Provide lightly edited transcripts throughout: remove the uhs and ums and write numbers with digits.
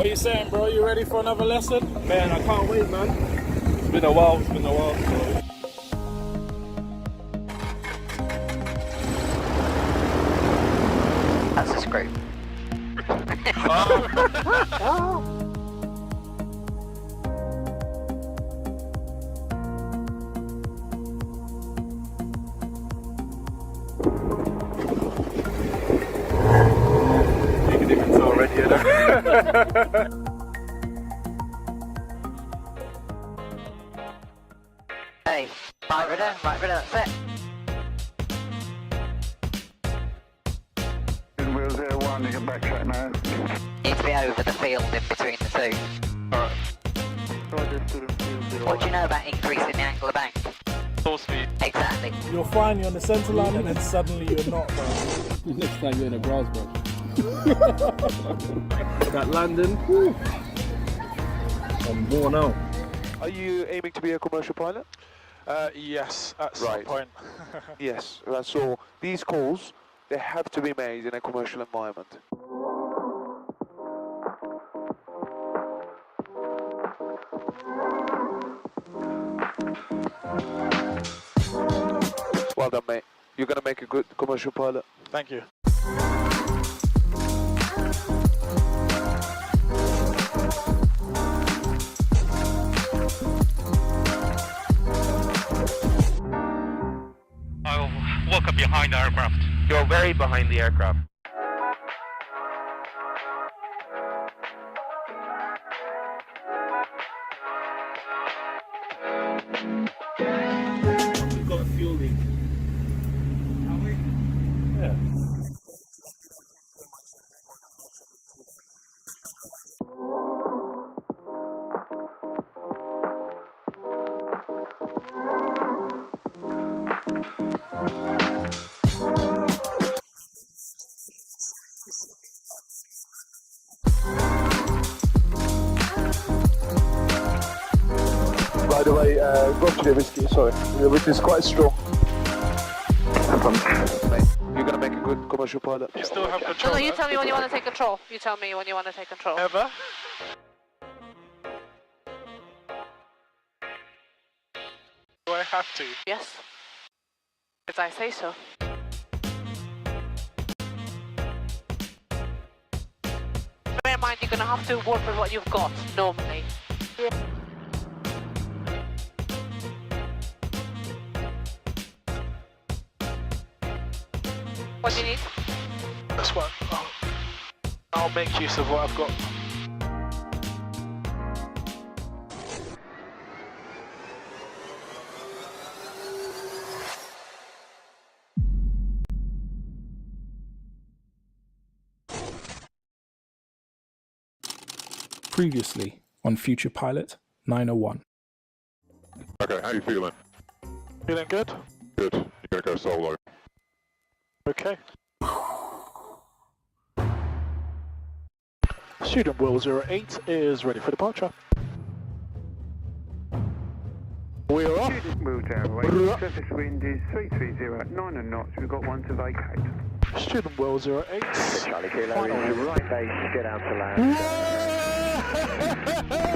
What are you saying, bro? You ready for another lesson? Man, I can't wait, man. It's been a while, So. That's a screw. You can even tell already, you know? Hey, right rudder, that's it. Wheel 01, you can backtrack now. Need to be over the field in between the two. Alright. What do you know about increasing the angle of bank? Force speed. Exactly. You're fine, you're on the centre line, and then suddenly you're not, bro. Next time you're in a grass, bro. That landing. I'm worn out. Are you aiming to be a commercial pilot? Yes, at some Right. point. Yes. So these calls, they have to be made in a commercial environment. Well done, mate. You're going to make a good commercial pilot. Thank you. I'll walk up behind the aircraft. You're very behind the aircraft. We've got fuel leak. Have we? Yeah. By the way, Roger whiskey, sorry. The whiskey is quite strong. Mate, you're going to make a good commercial pilot. You still have control. No, you tell me when you want to take control. You tell me when you want to take control. Ever? Do I have to? Yes. As I say so. Bear in mind, you're going to have to work with what you've got, normally. What do you need? That's what I'll make use of what I've got. Previously on Future Pilot 901. Okay, how you feeling? Feeling good? Good. You're gonna go solo. Okay. Student Will 08 is ready for departure. We are off. Student Wheel 08, surface wind is 330 at 9 knots, we've got one to vacate. Student Will 08. Charlie Kilo, right base, get out to land.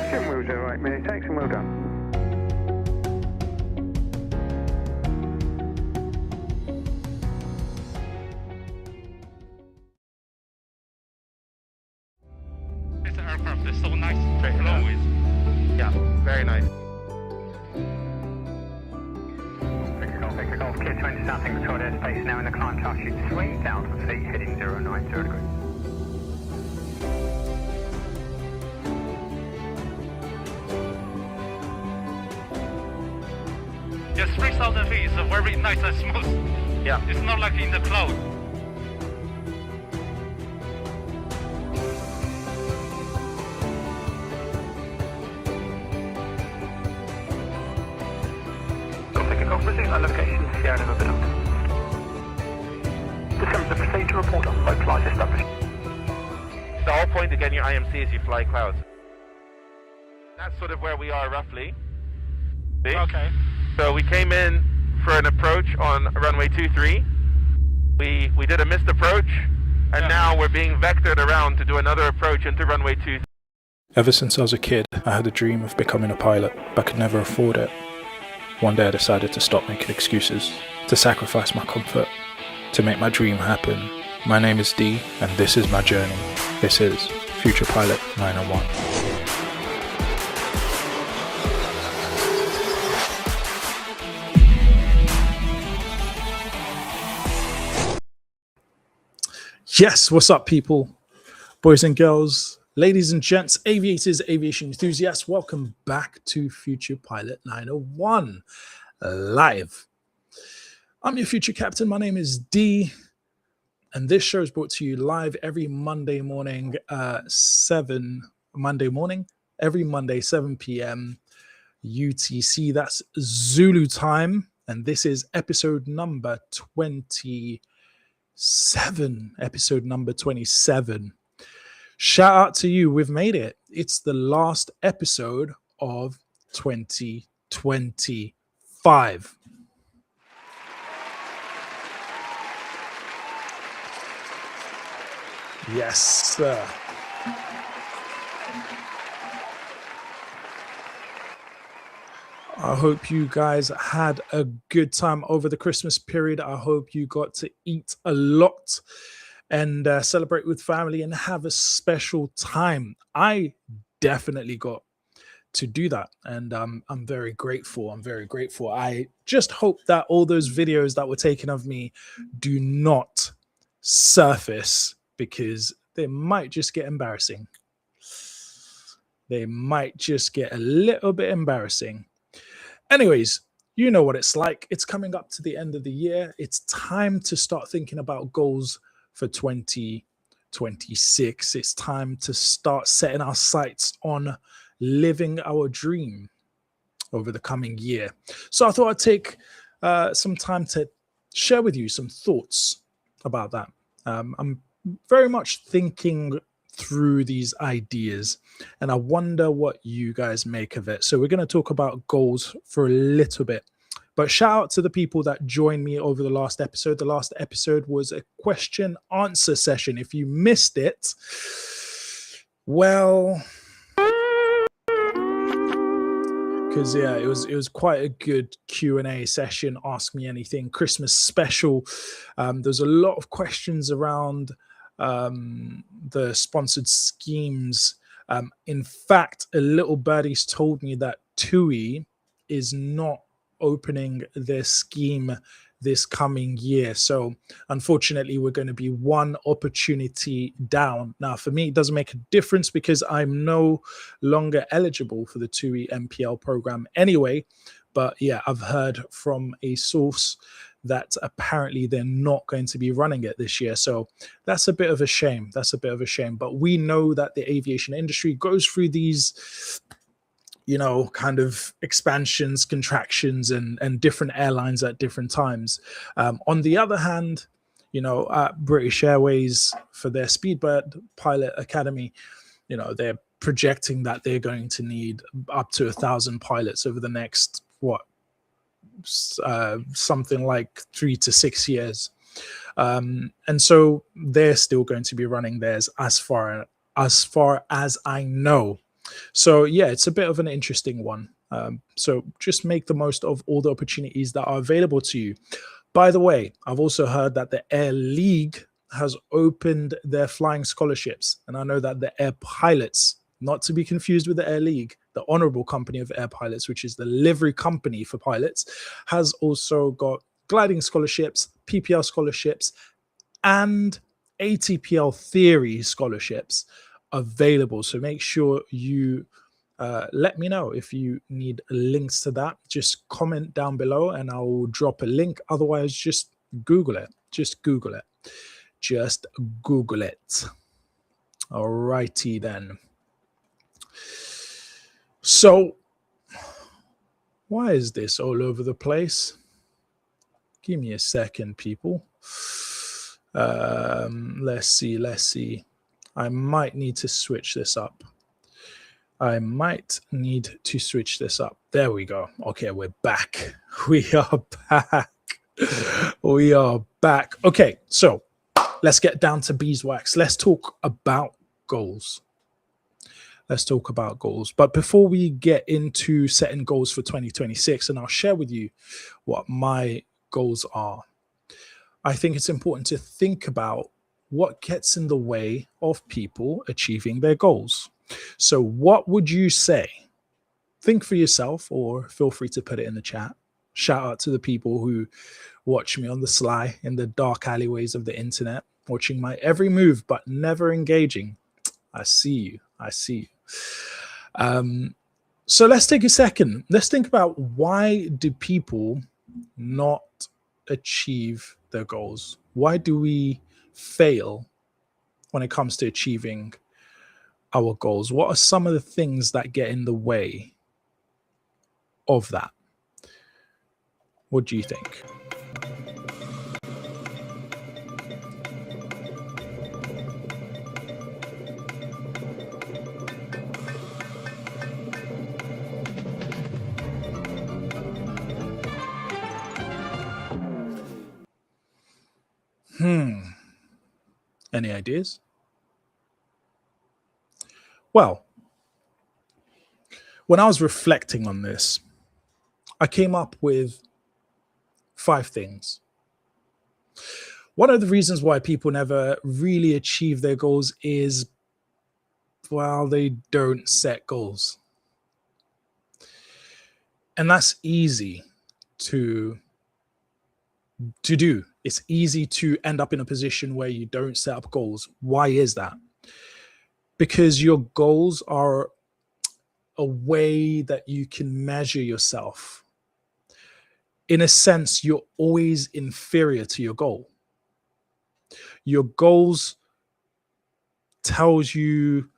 Student Wheel 08, minute takes and well done. This aircraft is so nice to flow with. Yeah, very nice. Victor Golf, clear 20 starting controlled airspace now in the climb task chute 3, down for feet, heading 090 degrees. Yes, 3,000 feet is very nice and smooth. Yeah. It's not like in the cloud. Victor Golf, resume that location, Sierra November. This comes the procedure report on localized established. The whole point of getting your IMC is you fly clouds. That's sort of where we are roughly. See? Okay. So we came in for an approach on runway 23. We did a missed approach, and now we're being vectored around to do another approach into runway 23. Ever since I was a kid, I had a dream of becoming a pilot, but could never afford it. One day I decided to stop making excuses, to sacrifice my comfort, to make my dream happen. My name is D, and this is my journey. This is Future Pilot 901. Yes, what's up, people? Boys and girls, ladies and gents, aviators, aviation enthusiasts, welcome back to Future Pilot 901 live. I'm your future captain. My name is D, and this show is brought to you live every Monday morning, every Monday, 7 p.m. UTC. That's Zulu time, and this is episode number 27. Shout out to you. We've made it. It's the last episode of 2025. Yes, sir. I hope you guys had a good time over the Christmas period. I hope you got to eat a lot and celebrate with family and have a special time. I definitely got to do that, and I'm very grateful. I just hope that all those videos that were taken of me do not surface, because they might just get embarrassing. They might just get a little bit embarrassing. Anyways, you know what it's like. It's coming up to the end of the year. It's time to start thinking about goals for 2026. It's time to start setting our sights on living our dream over the coming year. So I thought I'd take some time to share with you some thoughts about that. I'm very much thinking through these ideas, and I wonder what you guys make of it. So we're going to talk about goals for a little bit, but shout out to the people that joined me over the last episode. The last episode was a question answer session. If you missed it, well, because it was quite a good Q&A session. Ask Me Anything Christmas special. There's a lot of questions around the sponsored schemes. In fact, a little birdie's told me that TUI is not opening their scheme this coming year. So unfortunately, we're going to be one opportunity down. Now, for me, it doesn't make a difference because I'm no longer eligible for the TUI MPL program anyway. But yeah, I've heard from a source that apparently they're not going to be running it this year. So that's a bit of a shame. But we know that the aviation industry goes through these, kind of expansions, contractions, and different airlines at different times. On the other hand, at British Airways, for their Speedbird Pilot Academy, they're projecting that they're going to need up to 1,000 pilots over the next, something like 3 to 6 years. And so they're still going to be running theirs as far as I know. So yeah, it's a bit of an interesting one. So just make the most of all the opportunities that are available to you. By the way, I've also heard that the Air League has opened their flying scholarships. And I know that the Air Pilots, not to be confused with the Air League, the Honorable Company of Air Pilots, which is the livery company for pilots, has also got gliding scholarships, PPL scholarships, and ATPL theory scholarships available. So make sure you let me know if you need links to that. Just comment down below and I'll drop a link. Otherwise, just Google it. All righty then. So why is this all over the place? Give me a second, people. Let's see. I might need to switch this up. There we go. Okay, we're back. We are back. Okay, so let's get down to beeswax. Let's talk about goals. let's talk about goals. But before we get into setting goals for 2026, and I'll share with you what my goals are, I think it's important to think about what gets in the way of people achieving their goals. So what would you say? Think for yourself, or feel free to put it in the chat. Shout out to the people who watch me on the sly in the dark alleyways of the internet, watching my every move but never engaging. I see you. I see you. So let's take a second. Let's think about, why do people not achieve their goals? Why do we fail when it comes to achieving our goals? What are some of the things that get in the way of that? What do you think? Any ideas? Well, when I was reflecting on this, I came up with 5 things. One of the reasons why people never really achieve their goals is, well, they don't set goals. And that's easy to do. It's easy to end up in a position where you don't set up goals. Why is that? Because your goals are a way that you can measure yourself. In a sense, you're always inferior to your goal. Your goals tells you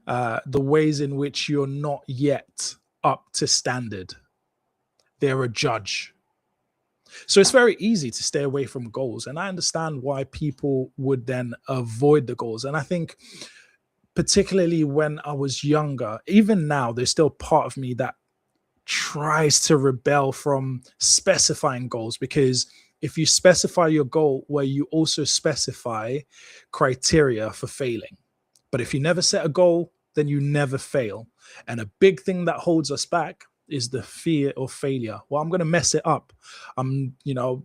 the ways in which you're not yet up to standard. They're a judge. So it's very easy to stay away from goals. And I understand why people would then avoid the goals. And I think particularly when I was younger, even now, there's still part of me that tries to rebel from specifying goals, because if you specify your goal where you also specify criteria for failing. But if you never set a goal, then you never fail. And a big thing that holds us back is the fear of failure. Well, I'm going to mess it up.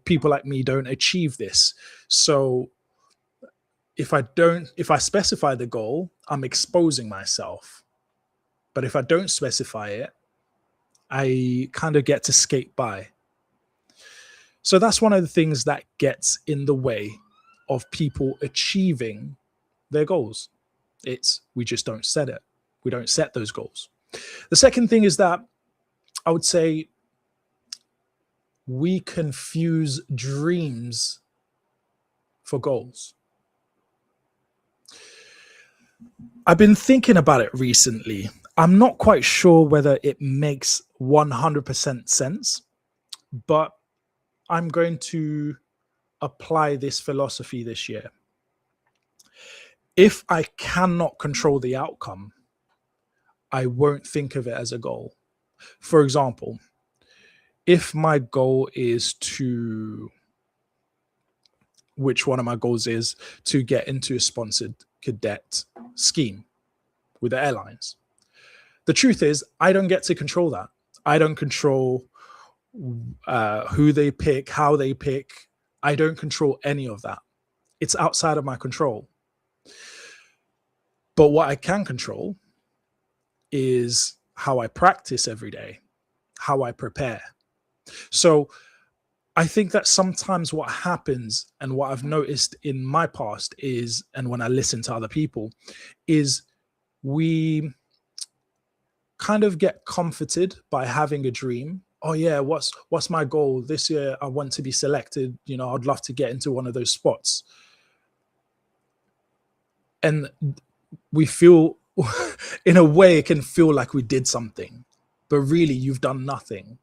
People like me don't achieve this. So if I specify the goal, I'm exposing myself. But if I don't specify it, I kind of get to skate by. So that's one of the things that gets in the way of people achieving their goals. We just don't set it. We don't set those goals. The second thing is that I would say we confuse dreams for goals. I've been thinking about it recently. I'm not quite sure whether it makes 100% sense, but I'm going to apply this philosophy this year. If I cannot control the outcome, I won't think of it as a goal. For example, if my goal is which one of my goals is to get into a sponsored cadet scheme with the airlines. The truth is, I don't get to control that. I don't control who they pick, how they pick. I don't control any of that. It's outside of my control. But what I can control is how I practice every day, how I prepare. So I think that sometimes what happens, and what I've noticed in my past is, and when I listen to other people, is we kind of get comforted by having a dream. Oh yeah, what's my goal this year? I want to be selected. I'd love to get into one of those spots. And we feel, in a way, it can feel like we did something, but really you've done nothing,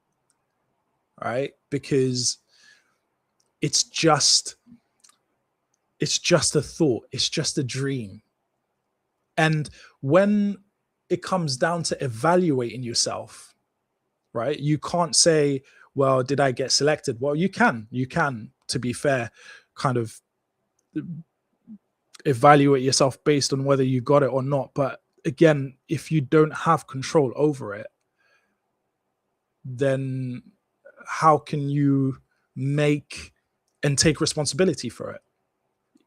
right? Because it's just a thought. It's just a dream. And when it comes down to evaluating yourself, right? You can't say, well, did I get selected? Well, you can, to be fair, kind of evaluate yourself based on whether you got it or not. But again, if you don't have control over it, then how can you make and take responsibility for it?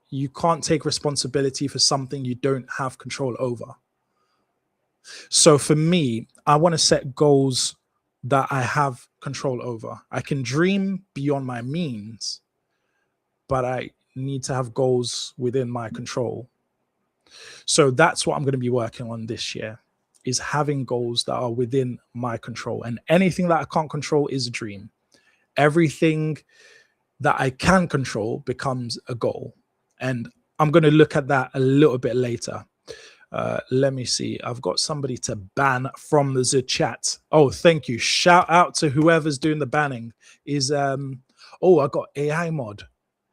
You can't take responsibility for something you don't have control over. So for me, I want to set goals that I have control over. I can dream beyond my means, but I need to have goals within my control. So that's what I'm going to be working on this year, is having goals that are within my control. And anything that I can't control is a dream. Everything that I can control becomes a goal. And I'm going to look at that a little bit later. Let me see. I've got somebody to ban from the chat. Oh, thank you. Shout out to whoever's doing the banning. Oh, I got AI mod.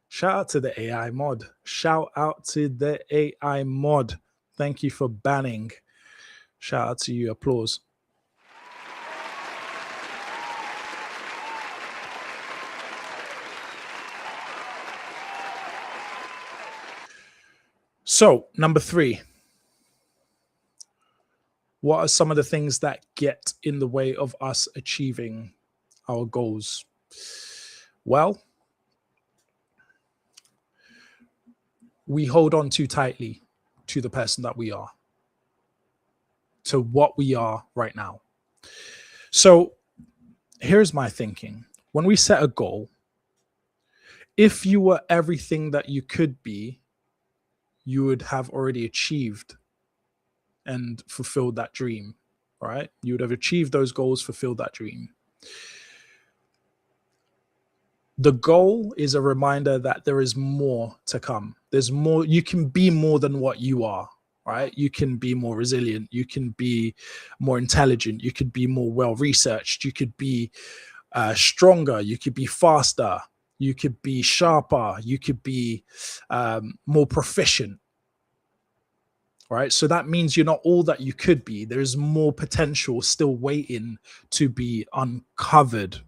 Shout out to the AI mod. Shout out to the AI mod. Thank you for banning. Shout out to you. Applause. So, number 3. What are some of the things that get in the way of us achieving our goals? Well, we hold on too tightly to the person that we are, to what we are right now. So here's my thinking. When we set a goal, if you were everything that you could be, you would have already achieved and fulfilled that dream, right? You would have achieved those goals, fulfilled that dream. The goal is a reminder that there is more to come. There's more. You can be more than what you are, right? You can be more resilient. You can be more intelligent. You could be more well-researched. You could be stronger. You could be faster. You could be sharper. You could be more proficient, right? So that means you're not all that you could be. There's more potential still waiting to be uncovered.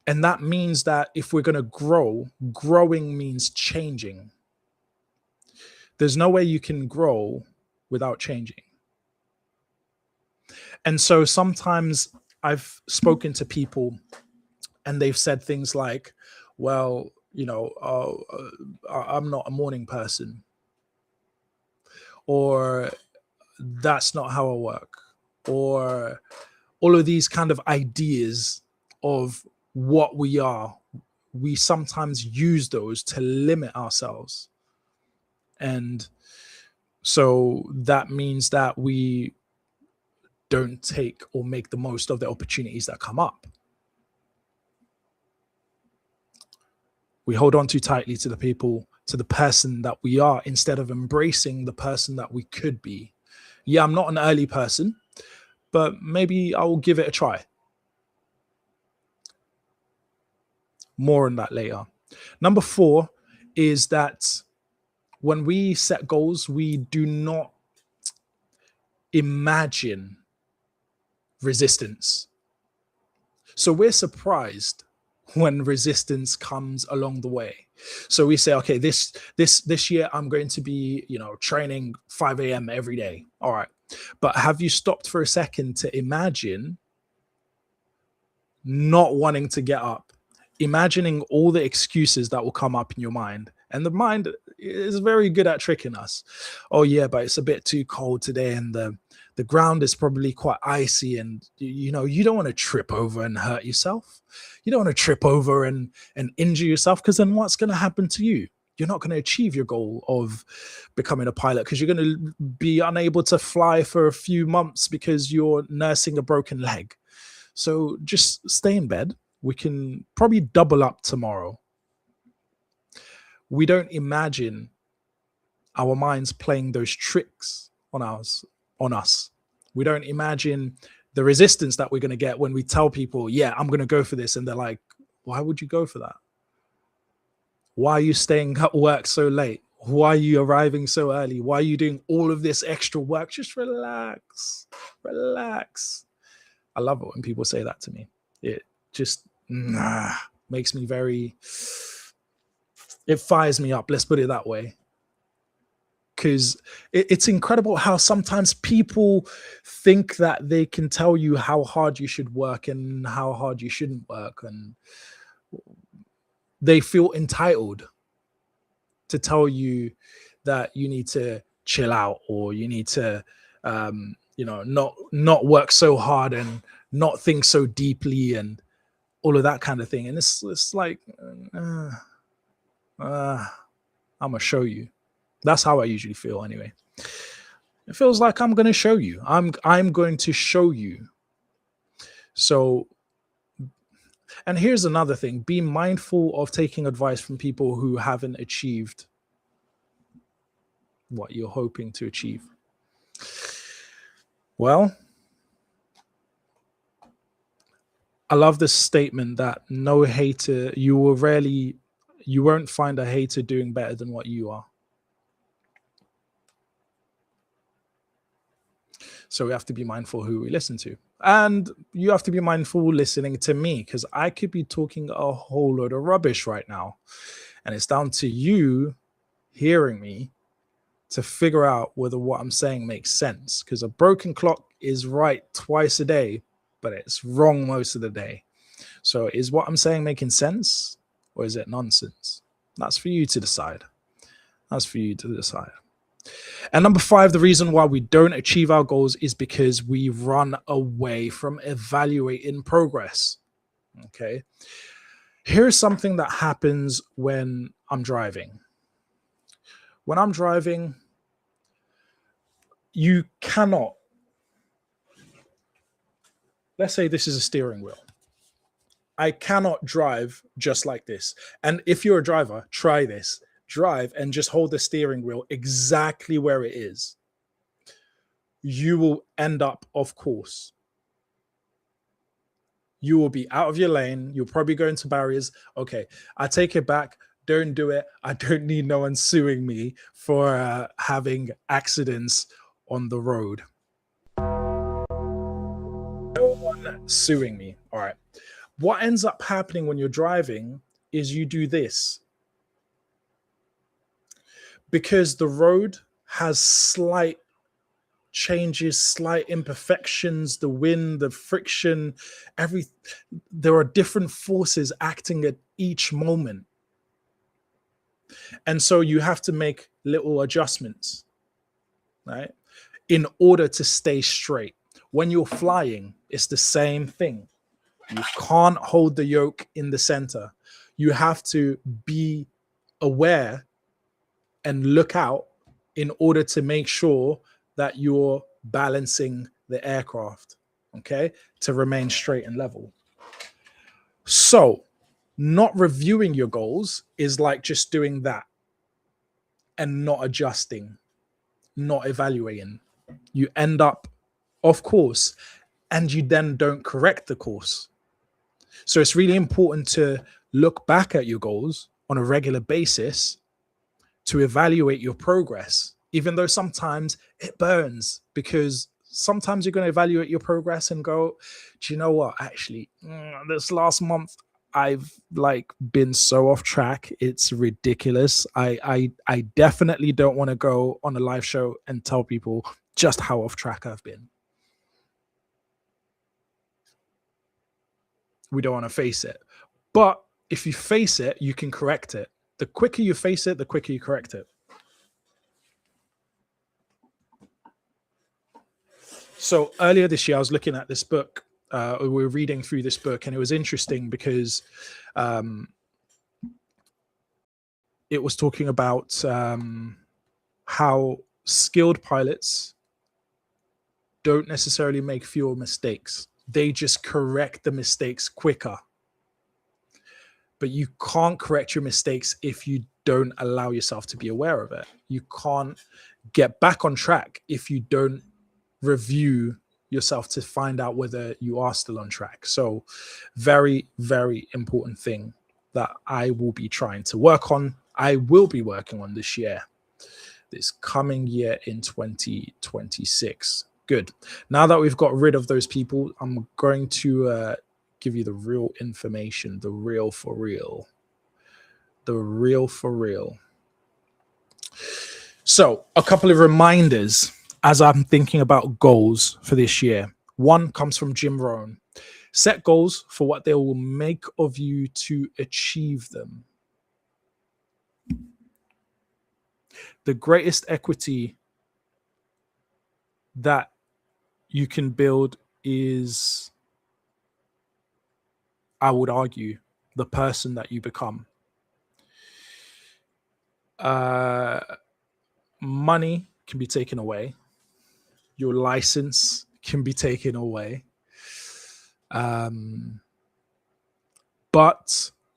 And that means that if we're going to grow, growing means changing. There's no way you can grow without changing. And so sometimes I've spoken to people and they've said things like, well, you know, I'm not a morning person, or that's not how I work, or all of these kind of ideas of what we are. We sometimes use those to limit ourselves. And so that means that we don't take or make the most of the opportunities that come up. We hold on too tightly to the people, to the person that we are, instead of embracing the person that we could be. Yeah, I'm not an early person, but maybe I will give it a try. More on that later. Number 4 is that when we set goals, we do not imagine resistance. So we're surprised when resistance comes along the way. So we say, okay, this year I'm going to be, you know, training 5 a.m. every day. All right. But have you stopped for a second to imagine not wanting to get up, imagining all the excuses that will come up in your mind? And the mind is very good at tricking us. Oh yeah, but it's a bit too cold today, and the ground is probably quite icy, and you know, you don't want to trip over and hurt yourself. You don't want to trip over and injure yourself, because then what's going to happen to you? You're not going to achieve your goal of becoming a pilot, because you're going to be unable to fly for a few months because you're nursing a broken leg. So just stay in bed. We can probably double up tomorrow. We don't imagine our minds playing those tricks on us. We don't imagine the resistance that we're going to get when we tell people, yeah, I'm going to go for this. And they're like, why would you go for that? Why are you staying at work so late? Why are you arriving so early? Why are you doing all of this extra work? Just relax, relax. I love it when people say that to me. It just makes me very, it fires me up. Let's put it that way. because it's incredible how sometimes people think that they can tell you how hard you should work and how hard you shouldn't work, and they feel entitled to tell you that you need to chill out, or you need to not work so hard and not think so deeply and all of that kind of thing. And it's like I'm gonna show you. That's how I usually feel anyway. It feels like I'm going to show you. I'm going to show you. So, and here's another thing. Be mindful of taking advice from people who haven't achieved what you're hoping to achieve. Well, I love this statement that no hater, you won't find a hater doing better than what you are. So we have to be mindful who we listen to. And you have to be mindful listening to me, because I could be talking a whole load of rubbish right now. And it's down to you hearing me to figure out whether what I'm saying makes sense. Because a broken clock is right twice a day, but it's wrong most of the day. So is what I'm saying making sense, or is it nonsense? That's for you to decide. That's for you to decide. And number 5, the reason why we don't achieve our goals is because we run away from evaluating progress. Okay. Here's something that happens when I'm driving. When I'm driving, you cannot, let's say this is a steering wheel. I cannot drive just like this. And if you're a driver, try this. Drive and just hold the steering wheel exactly where it is. You will end up off course. You will be out of your lane. You'll probably go into barriers. Okay, I take it back. Don't do it. I don't need no one suing me for having accidents on the road. No one suing me. All right. What ends up happening when you're driving is you do this. Because the road has slight changes, slight imperfections, the wind, the friction, there are different forces acting at each moment. And so you have to make little adjustments, right? In order to stay straight. When you're flying, it's the same thing. You can't hold the yoke in the center. You have to be aware and look out in order to make sure that you're balancing the aircraft, okay, to remain straight and level. So not reviewing your goals is like just doing that and not adjusting, not evaluating. You end up off course and you then don't correct the course. So it's really important to look back at your goals on a regular basis to evaluate your progress, even though sometimes it burns, because sometimes you're going to evaluate your progress and go, do you know what? Actually, this last month, I've been so off track. It's ridiculous. I definitely don't want to go on a live show and tell people just how off track I've been. We don't want to face it. But if you face it, you can correct it. The quicker you face it, the quicker you correct it. So earlier this year, I was looking at this book. We were reading through this book, and it was interesting because it was talking about how skilled pilots don't necessarily make fewer mistakes. They just correct the mistakes quicker. But you can't correct your mistakes if you don't allow yourself to be aware of it. You can't get back on track if you don't review yourself to find out whether you are still on track. So very, very important thing that I will be trying to work on. I will be working on this year, this coming year in 2026. Good. Now that we've got rid of those people, I'm going to give you the real information, the real for real. So a couple of reminders as I'm thinking about goals for this year. One comes from Jim Rohn. Set goals for what they will make of you to achieve them. The greatest equity that you can build is, I would argue, the person that you become. Money can be taken away. Your license can be taken away. But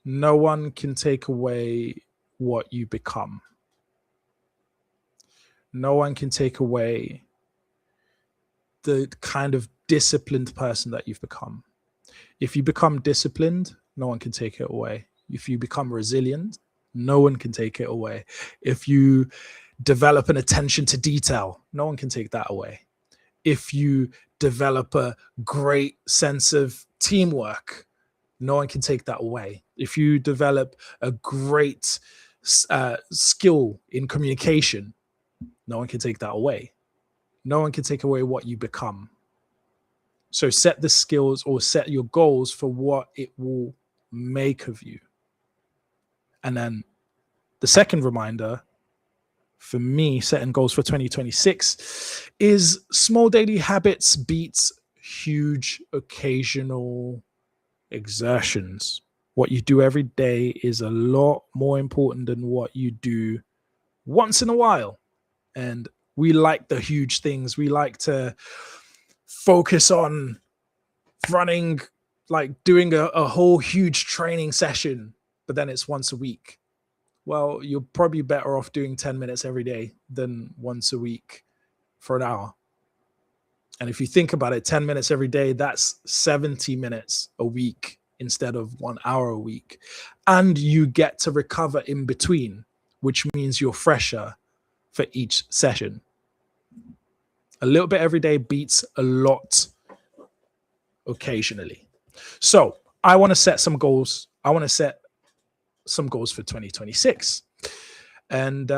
no one can take away what you become. No one can take away the kind of disciplined person that you've become. If you become disciplined, no one can take it away. If you become resilient, no one can take it away. If you develop an attention to detail, no one can take that away. If you develop a great sense of teamwork, no one can take that away. If you develop a great skill in communication, no one can take that away. No one can take away what you become. So set the skills or set your goals for what it will make of you. And then the second reminder for me, setting goals for 2026 is small daily habits beats huge occasional exertions. What you do every day is a lot more important than what you do once in a while. And we like the huge things. We like to focus on running, like doing a whole huge training session, but then it's once a week. Well, you're probably better off doing 10 minutes every day than once a week for an hour. And if you think about it, 10 minutes every day, that's 70 minutes a week instead of 1 hour a week. And you get to recover in between, which means you're fresher for each session. A little bit every day beats a lot occasionally. So I want to set some goals. I want to set some goals for 2026. And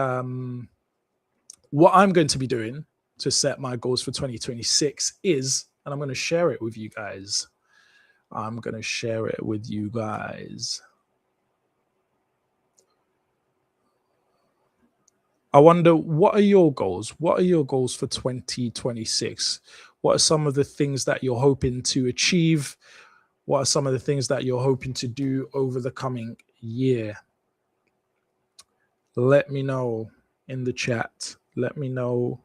what I'm going to be doing to set my goals for 2026 is, and I'm going to share it with you guys. I wonder, what are your goals? What are your goals for 2026? What are some of the things that you're hoping to achieve? What are some of the things that you're hoping to do over the coming year? Let me know in the chat. Let me know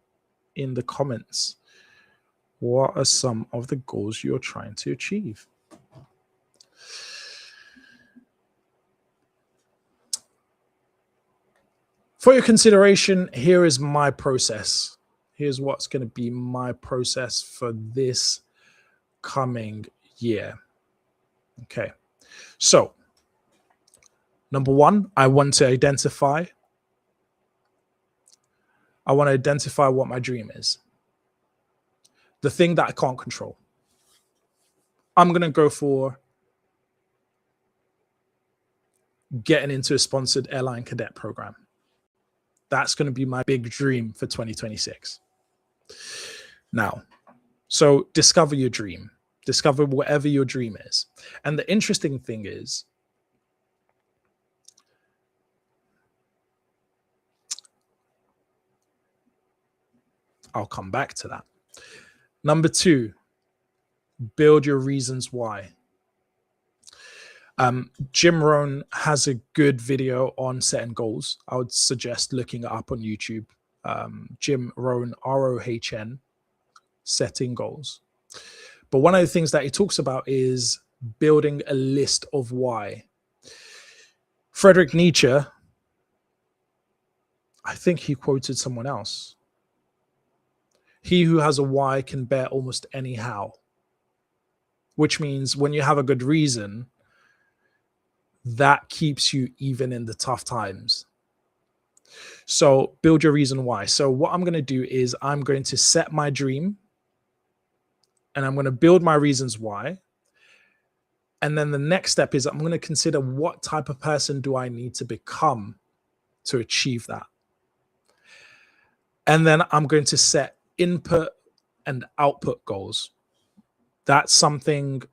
in the comments. What are some of the goals you're trying to achieve? For your consideration, here is my process. Here's what's going to be my process for this coming year. Okay. So, number one, I want to identify what my dream is. The thing that I can't control. I'm going to go for getting into a sponsored airline cadet program. That's going to be my big dream for 2026. Now, so discover your dream. Discover whatever your dream is. And the interesting thing is, I'll come back to that. Number two, build your reasons why. Jim Rohn has a good video on setting goals. I would suggest looking it up on YouTube. Jim Rohn, R-O-H-N, setting goals. But one of the things that he talks about is building a list of why. Friedrich Nietzsche, I think he quoted someone else. He who has a why can bear almost any how. Which means when you have a good reason, that keeps you even in the tough times. So build your reason why. So what I'm going to do is I'm going to set my dream and I'm going to build my reasons why. And then the next step is I'm going to consider what type of person do I need to become to achieve that. And then I'm going to set input and output goals. That's something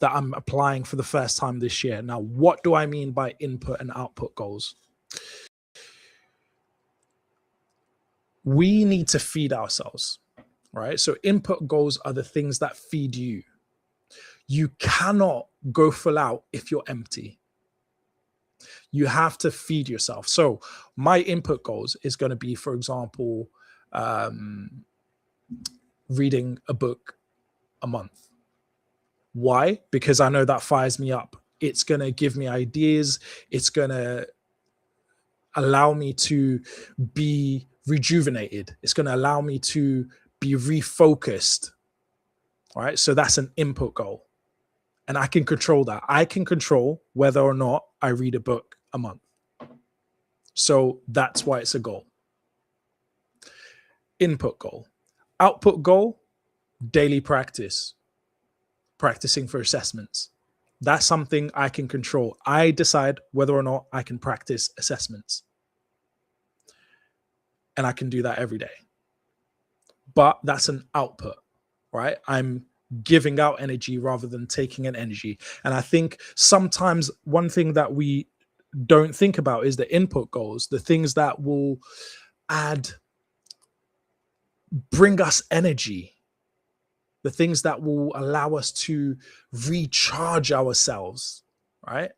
that I'm applying for the first time this year. Now, what do I mean by input and output goals? We need to feed ourselves, right? So input goals are the things that feed you. You cannot go full out if you're empty. You have to feed yourself. So my input goals is going to be, for example, reading a book a month. Why? Because I know that fires me up. It's going to give me ideas. It's going to allow me to be rejuvenated. It's going to allow me to be refocused. All right. So that's an input goal. And I can control that. I can control whether or not I read a book a month. So that's why it's a goal. Input goal. Output goal, daily practice. Practicing for assessments. That's something I can control. I decide whether or not I can practice assessments. And I can do that every day. But that's an output, right? I'm giving out energy rather than taking in energy. And I think sometimes one thing that we don't think about is the input goals, the things that will bring us energy, the things that will allow us to recharge ourselves, right?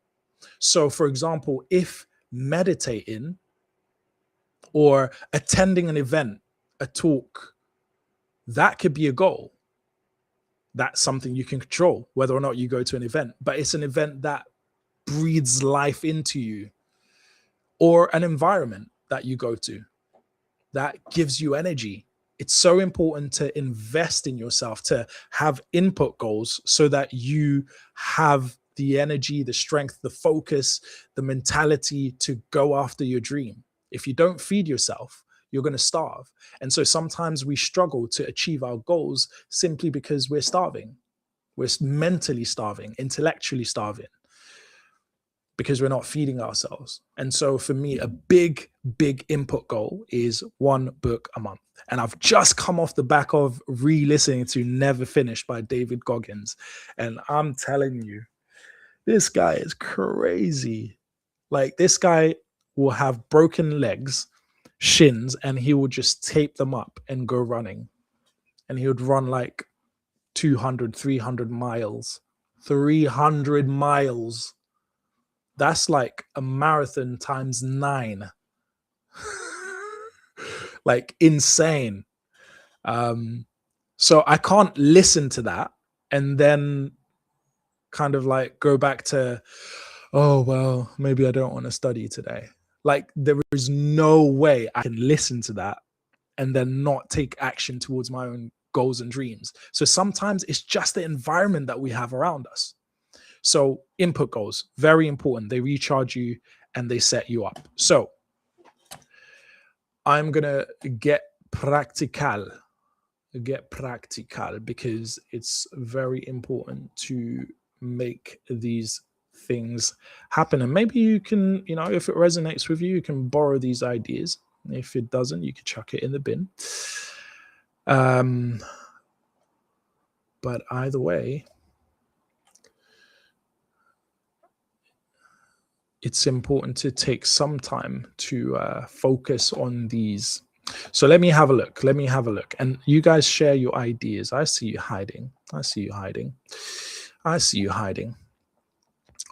So for example, if meditating or attending an event, a talk, that could be a goal. That's something you can control, whether or not you go to an event, but it's an event that breathes life into you, or an environment that you go to that gives you energy. It's so important to invest in yourself, to have input goals so that you have the energy, the strength, the focus, the mentality to go after your dream. If you don't feed yourself, you're going to starve. And so sometimes we struggle to achieve our goals simply because we're starving. We're mentally starving, intellectually starving, because we're not feeding ourselves. And so for me, a big input goal is 1 book a month. And I've just come off the back of re-listening to Never Finished by David Goggins. And I'm telling you, this guy is crazy. Like, this guy will have broken legs, shins, and he will just tape them up and go running. And he would run like 200, 300 miles. 300 miles. That's like a marathon times 9. Like, insane. So I can't listen to that and then kind of like go back to, oh, well, maybe I don't want to study today. Like, there is no way I can listen to that and then not take action towards my own goals and dreams. So sometimes it's just the environment that we have around us. So input goals, very important. They recharge you and they set you up. So I'm going to get practical because it's very important to make these things happen. And maybe you can, if it resonates with you, you can borrow these ideas. If it doesn't, you can chuck it in the bin. But either way, it's important to take some time to focus on these. So let me have a look. And you guys share your ideas. I see you hiding.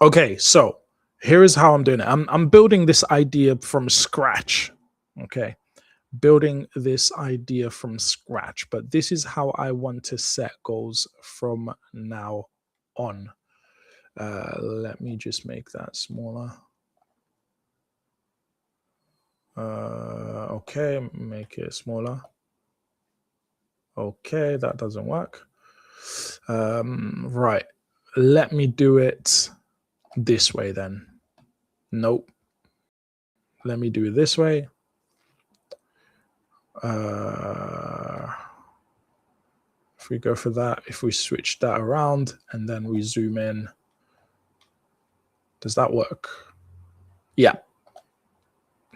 Okay, so here is how I'm doing it. I'm building this idea from scratch. Okay, building this idea from scratch. But this is how I want to set goals from now on. Let me just make that smaller. Okay, make it smaller. Okay, that doesn't work. Right, let me do it this way then. Nope. Let me do it this way. If we go for that, if we switch that around and then we zoom in, does that work? Yeah,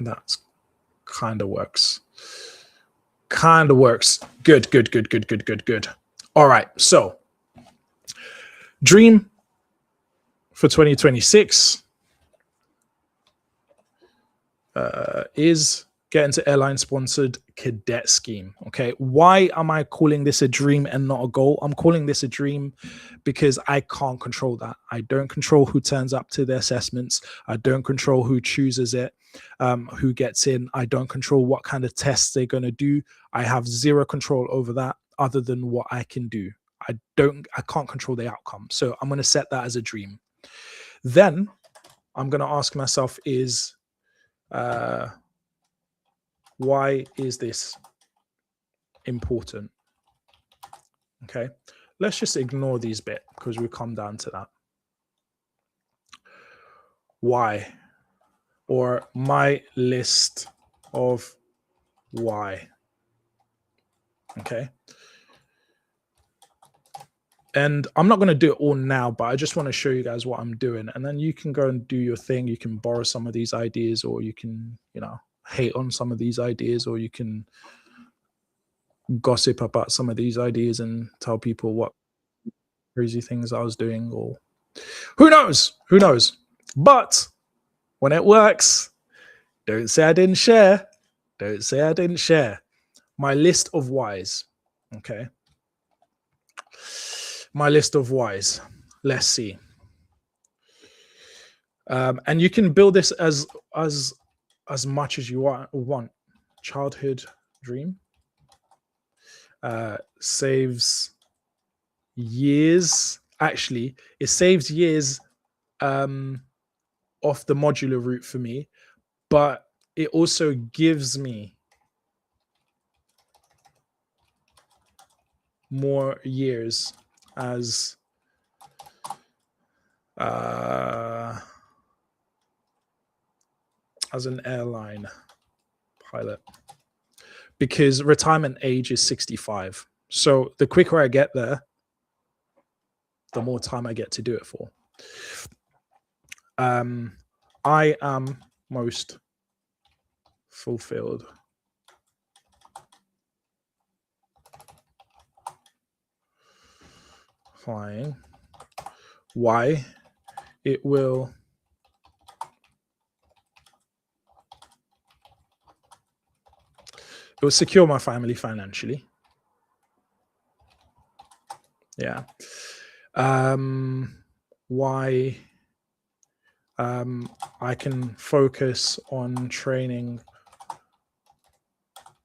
that kind of works. Kind of works. Good. All right. So, dream for 2026 is get into airline sponsored cadet scheme. Okay. Why am I calling this a dream and not a goal? I'm calling this a dream because I can't control that. I don't control who turns up to the assessments. I don't control who chooses it, who gets in. I don't control what kind of tests they're going to do. I have zero control over that other than what I can do. I can't control the outcome. So I'm going to set that as a dream. Then I'm going to ask myself is, why is this important? Okay, let's just ignore these bit because we come down to that. Why, or my list of why. Okay. And I'm not going to do it all now, but I just want to show you guys what I'm doing. And then you can go and do your thing. You can borrow some of these ideas, or you can, hate on some of these ideas, or you can gossip about some of these ideas and tell people what crazy things I was doing, or who knows? But when it works, don't say I didn't share. Don't say I didn't share. My list of whys. Okay. My list of whys. Let's see. And you can build this as much as you want. Childhood dream. Saves years. Actually, it saves years off the modular route for me, but it also gives me more years as an airline pilot, because retirement age is 65. So the quicker I get there, the more time I get to do it for. I am most fulfilled flying. Why? It will secure my family financially. Yeah. Why? I can focus on training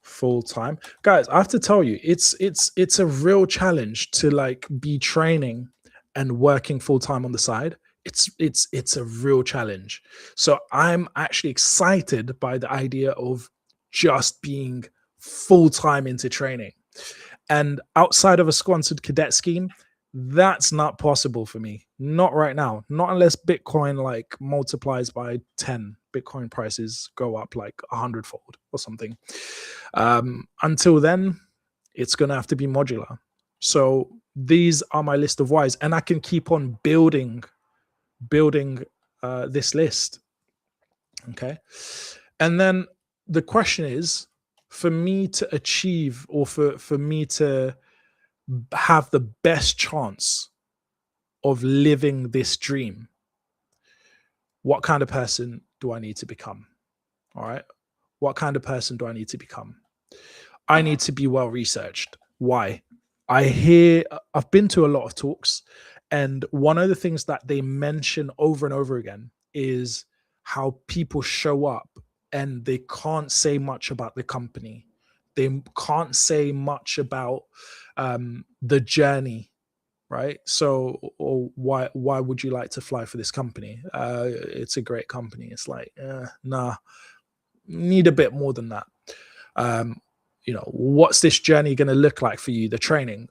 full time. Guys, I have to tell you, it's a real challenge to like be training and working full time on the side. It's a real challenge. So I'm actually excited by the idea of just being full time into training. And outside of a sponsored cadet scheme, that's not possible for me. Not right now. Not unless Bitcoin like multiplies by 10. Bitcoin prices go up like 100-fold or something. Until then, it's going to have to be modular. So these are my list of whys, and I can keep on building this list. Okay. And then the question is, for me to achieve, or for me to have the best chance of living this dream, what kind of person do I need to become? All right. What kind of person do I need to become? I need to be well researched. Why? I've been to a lot of talks, and one of the things that they mention over and over again is how people show up and they can't say much about the company. They can't say much about the journey, right? So, or why would you like to fly for this company? It's a great company. It's like, nah, need a bit more than that. What's this journey going to look like for you? The training?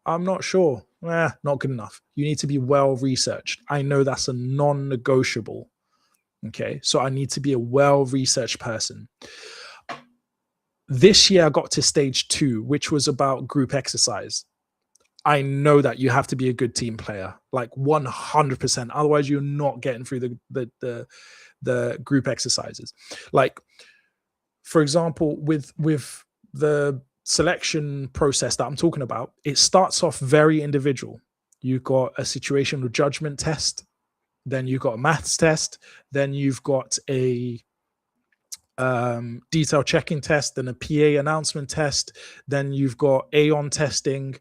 I'm not sure. Not good enough. You need to be well researched. I know that's a non-negotiable. Okay, so I need to be a well-researched person. This year I got to stage 2, which was about group exercise. I know that you have to be a good team player, like 100%. Otherwise, you're not getting through the group exercises. Like, for example, with the selection process that I'm talking about, it starts off very individual. You've got a situational judgment test, then you've got a maths test, then you've got a detail checking test, then a PA announcement test, then you've got Aon testing,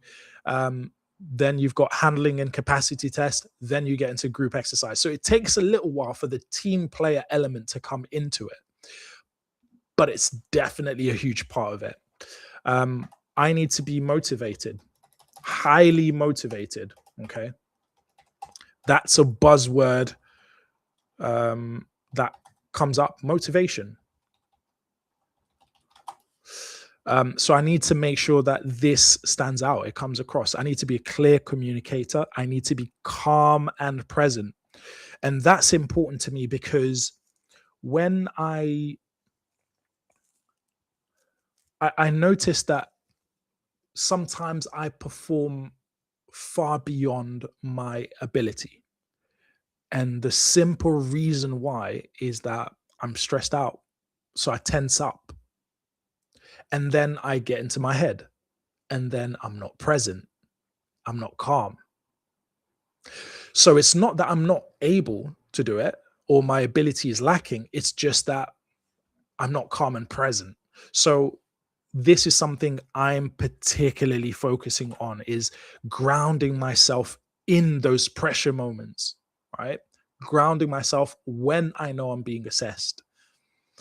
then you've got handling and capacity test, then you get into group exercise. So it takes a little while for the team player element to come into it, but it's definitely a huge part of it. I need to be motivated, highly motivated. Okay, that's a buzzword that comes up, motivation. So I need to make sure that this stands out, it comes across. I need to be a clear communicator. I need to be calm and present. And that's important to me because when I noticed that sometimes I perform far beyond my ability. And the simple reason why is that I'm stressed out. So I tense up. And then I get into my head. And then I'm not present. I'm not calm. So it's not that I'm not able to do it or my ability is lacking. It's just that I'm not calm and present. So this is something I'm particularly focusing on, is grounding myself in those pressure moments, right? Grounding myself when I know I'm being assessed.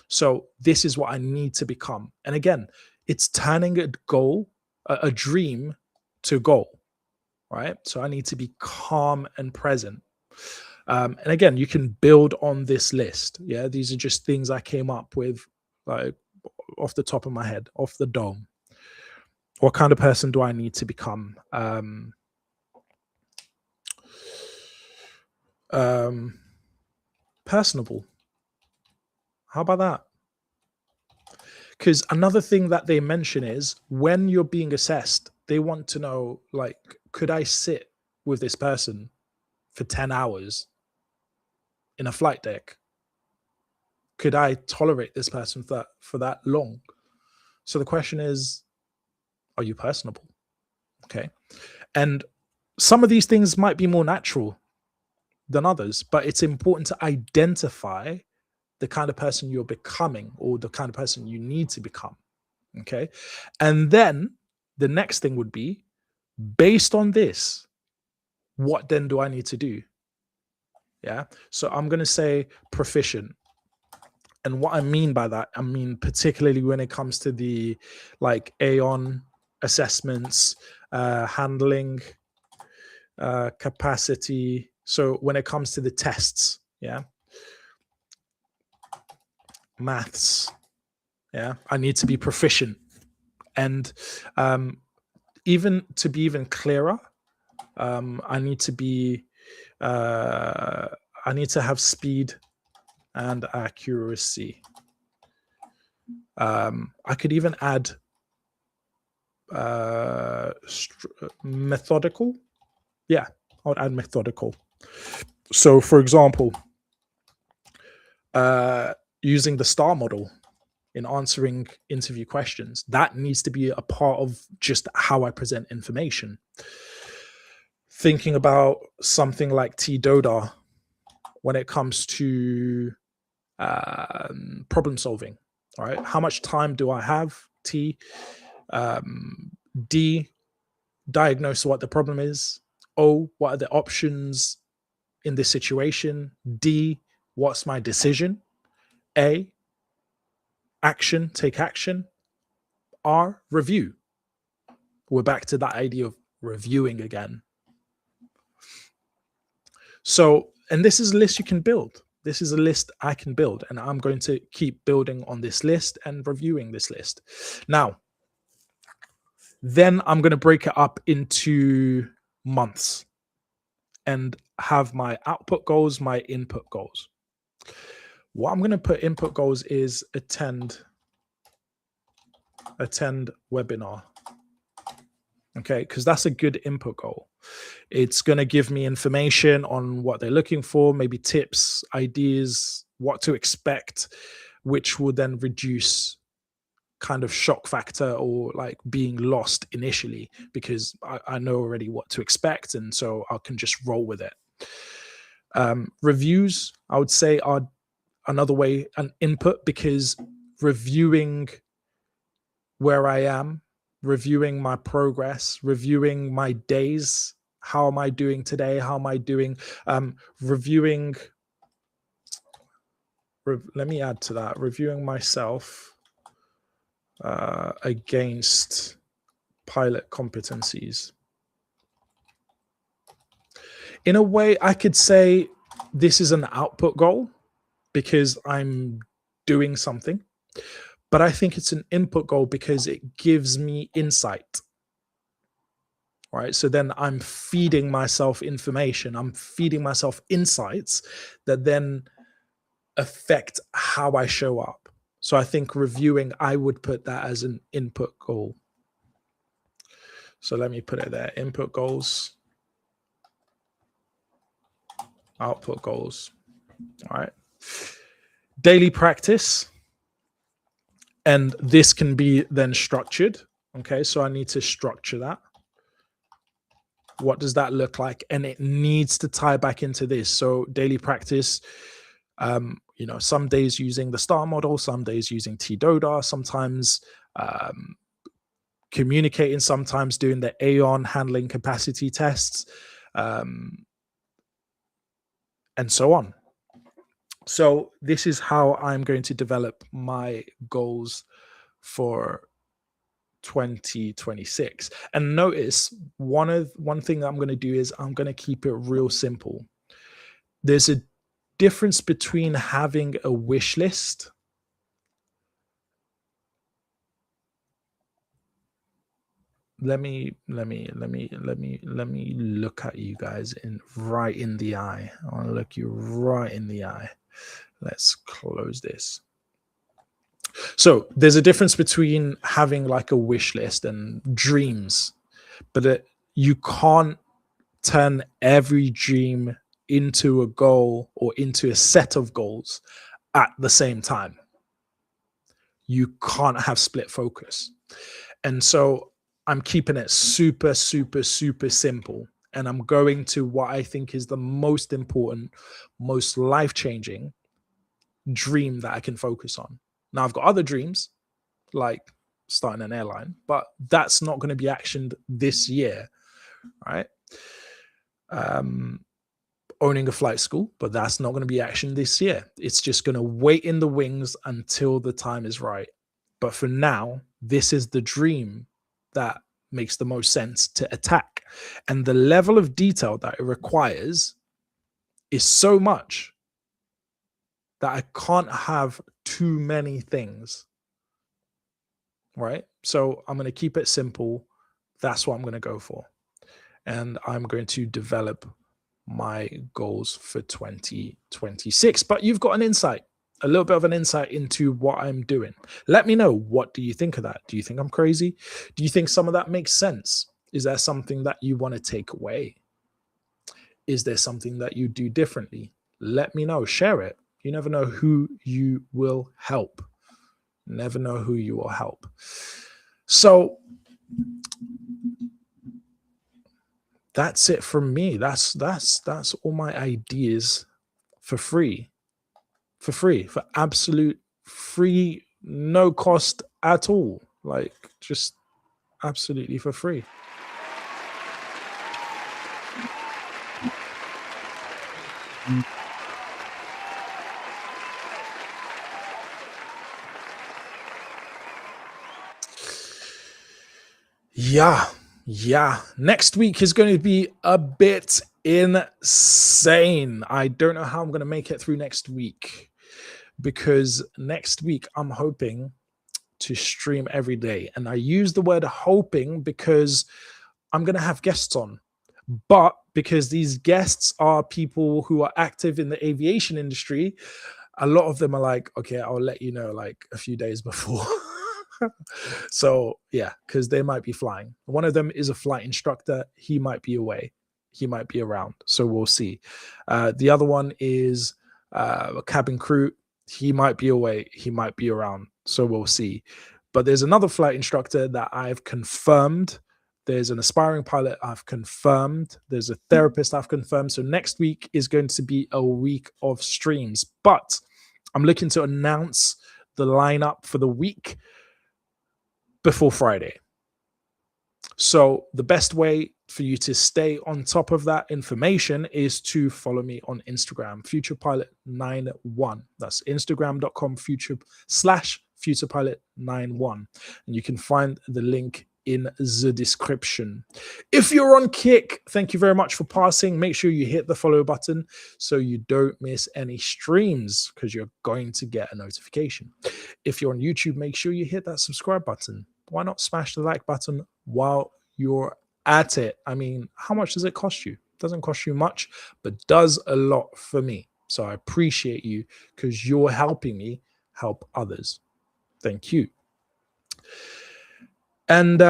So this is what I need to become. And again, it's turning a goal, a dream, to goal, right? So I need to be calm and present. And again, you can build on this list. Yeah, these are just things I came up with, like off the top of my head, off the dome. What kind of person do I need to become? Personable. How about that? Because another thing that they mention is when you're being assessed, they want to know, like, could I sit with this person for 10 hours in a flight deck? Could I tolerate this person for that long? So the question is, are you personable? Okay. And some of these things might be more natural than others, but it's important to identify the kind of person you're becoming or the kind of person you need to become. Okay. And then the next thing would be, based on this, what then do I need to do? Yeah. So I'm going to say proficient. And what I mean by that, I mean, particularly when it comes to the like Aon assessments, handling, capacity. So when it comes to the tests, yeah, maths, yeah, I need to be proficient. And even to be even clearer, I need to be, I need to have speed and accuracy. I could even add methodical. Yeah, I would add methodical. So, for example, using the STAR model in answering interview questions, that needs to be a part of just how I present information. Thinking about something like T-DODA when it comes to problem solving, right? How much time do I have? T, D, diagnose what the problem is. O, what are the options in this situation? D, what's my decision? A, action, take action. R, review. We're back to that idea of reviewing again. So, and this is a list you can build. This is a list I can build, and I'm going to keep building on this list and reviewing this list. Now, then I'm going to break it up into months and have my output goals, my input goals. What I'm going to put input goals is attend webinar. Okay, because that's a good input goal. It's going to give me information on what they're looking for, maybe tips, ideas, what to expect, which will then reduce kind of shock factor or like being lost initially, because I know already what to expect, and so I can just roll with it. Reviews, I would say, are another way, an input, because reviewing where I am, reviewing my progress, reviewing my days, how am I doing today, how am I doing, reviewing, let me add to that, reviewing myself against pilot competencies. In a way, I could say this is an output goal because I'm doing something, but I think it's an input goal because it gives me insight. Right. So then I'm feeding myself information. I'm feeding myself insights that then affect how I show up. So I think reviewing, I would put that as an input goal. So let me put it there. Input goals, output goals. All right. Daily practice. And this can be then structured. Okay. So I need to structure that. What does that look like? And it needs to tie back into this. So daily practice, you know, some days using the STAR model, some days using TDODA, sometimes communicating, sometimes doing the Aon handling capacity tests, and so on. So this is how I'm going to develop my goals for 2026. And notice one thing that I'm going to do is I'm going to keep it real simple. There's a difference between having a wish list let me look at you guys right in the eye. I want to look you right in the eye. Let's close this. So there's a difference between having like a wish list and dreams, but you can't turn every dream into a goal or into a set of goals at the same time. You can't have split focus. And so I'm keeping it super, super, super simple. And I'm going to what I think is the most important, most life-changing dream that I can focus on. Now, I've got other dreams, like starting an airline, but that's not going to be actioned this year, right? Owning a flight school, but that's not going to be actioned this year. It's just going to wait in the wings until the time is right. But for now, this is the dream that makes the most sense to attack. And the level of detail that it requires is so much that I can't have too many things, right? So I'm going to keep it simple. That's what I'm going to go for. And I'm going to develop my goals for 2026. But you've got an insight, a little bit of an insight into what I'm doing. Let me know, what do you think of that? Do you think I'm crazy? Do you think some of that makes sense? Is there something that you want to take away? Is there something that you do differently? Let me know, share it. You never know who you will help. Never know who you will help. So that's it from me. That's all my ideas for free, for absolute free, no cost at all. Like just absolutely for free. Yeah. Next week is going to be a bit insane. I don't know how I'm going to make it through next week, because next week I'm hoping to stream every day. And I use the word hoping because I'm going to have guests on. But because these guests are people who are active in the aviation industry, a lot of them are like, okay, I'll let you know like a few days before. So yeah, because they might be flying. One of them is a flight instructor. He might be away. He might be around. So we'll see. The other one is a cabin crew. He might be away. He might be around. So we'll see. But there's another flight instructor that I've confirmed. There's an aspiring pilot I've confirmed. There's a therapist I've confirmed. So next week is going to be a week of streams. But I'm looking to announce the lineup for the week before Friday. So the best way for you to stay on top of that information is to follow me on Instagram, futurepilot91. That's instagram.com/futurepilot91. And you can find the link in the description. If you're on Kick, thank you very much for passing. Make sure you hit the follow button so you don't miss any streams, because you're going to get a notification. If you're on YouTube, make sure you hit that subscribe button. Why not smash the like button while you're at it? I mean, how much does it cost you? It doesn't cost you much, but does a lot for me. So I appreciate you, because you're helping me help others. Thank you. And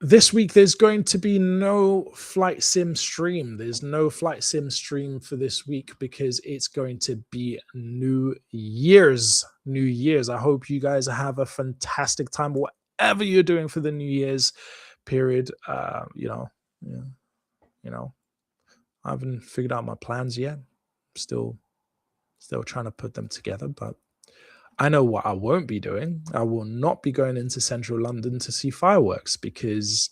this week, there's going to be no flight sim stream. There's no flight sim stream for this week because it's going to be New Year's. New Year's. I hope you guys have a fantastic time, whatever you're doing for the New Year's period. You know, I haven't figured out my plans yet. Still trying to put them together, but I know what I won't be doing. I will not be going into central London to see fireworks, because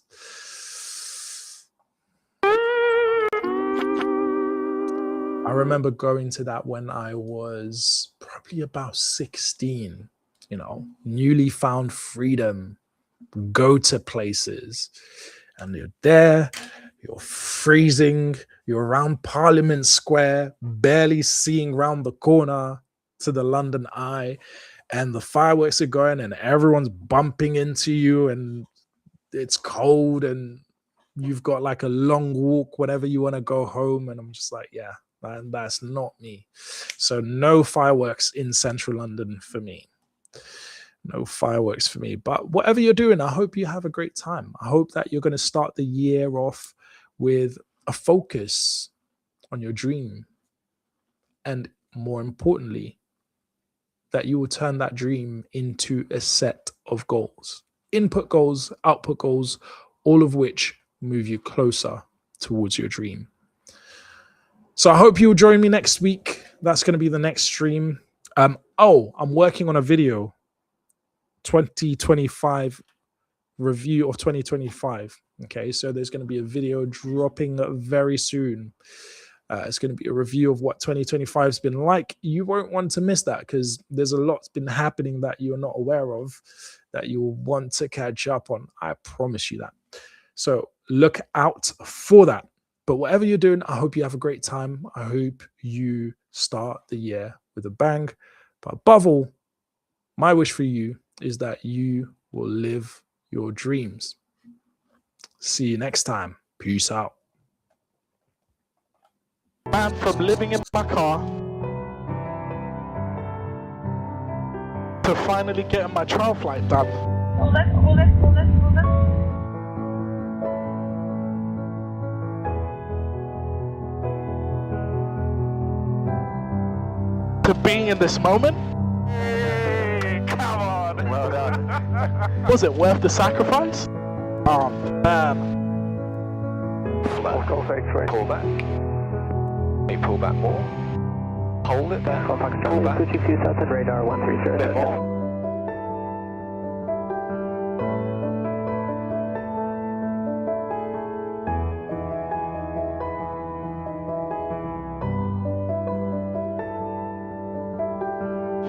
I remember going to that when I was probably about 16, you know, newly found freedom, go to places, and you're there, you're freezing, you're around Parliament Square, barely seeing round the corner to the London Eye, and the fireworks are going and everyone's bumping into you, and it's cold and you've got like a long walk, whatever you want to go home. And I'm just like, yeah, that's not me. So no fireworks in central London for me. No fireworks for me. But whatever you're doing, I hope you have a great time. I hope that you're going to start the year off with a focus on your dream, and more importantly, that you will turn that dream into a set of goals, input goals, output goals, all of which move you closer towards your dream. So I hope you'll join me next week. That's going to be the next stream. I'm working on a video, 2025 review of 2025. Okay, so there's going to be a video dropping very soon. It's going to be a review of what 2025 has been like. You won't want to miss that, because there's a lot's been happening that you're not aware of that you'll want to catch up on. I promise you that. So look out for that. But whatever you're doing, I hope you have a great time. I hope you start the year with a bang. But above all, my wish for you is that you will live your dreams. See you next time. Peace out. Man, from living in my car to finally getting my trial flight done. Hold it. To being in this moment. Hey, come on! Well done. Was it worth the sacrifice? Oh man. Flat. Pull back. May pull back more. Hold it there. Pull back. Switching to Southern radar 130. A bit more.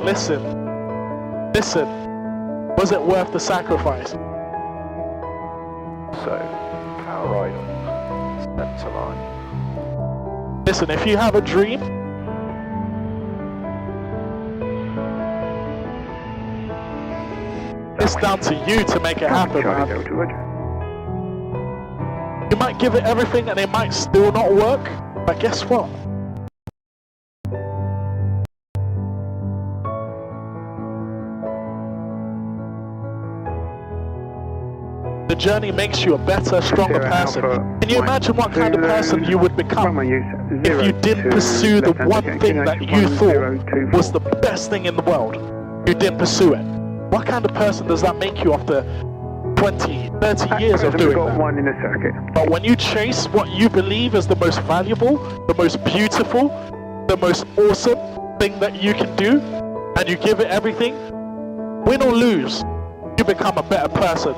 Listen. Was it worth the sacrifice? So, power right on. Center line. Listen, if you have a dream, it's down to you to make it happen, man. You might give it everything and it might still not work, but guess what? the journey makes you a better, stronger person. Can you imagine what kind of person you would become if you didn't pursue the one thing that you thought was the best thing in the world? You didn't pursue it. What kind of person does that make you after 20, 30 years of doing that? One in a circuit. But when you chase what you believe is the most valuable, the most beautiful, the most awesome thing that you can do, and you give it everything, win or lose, you become a better person.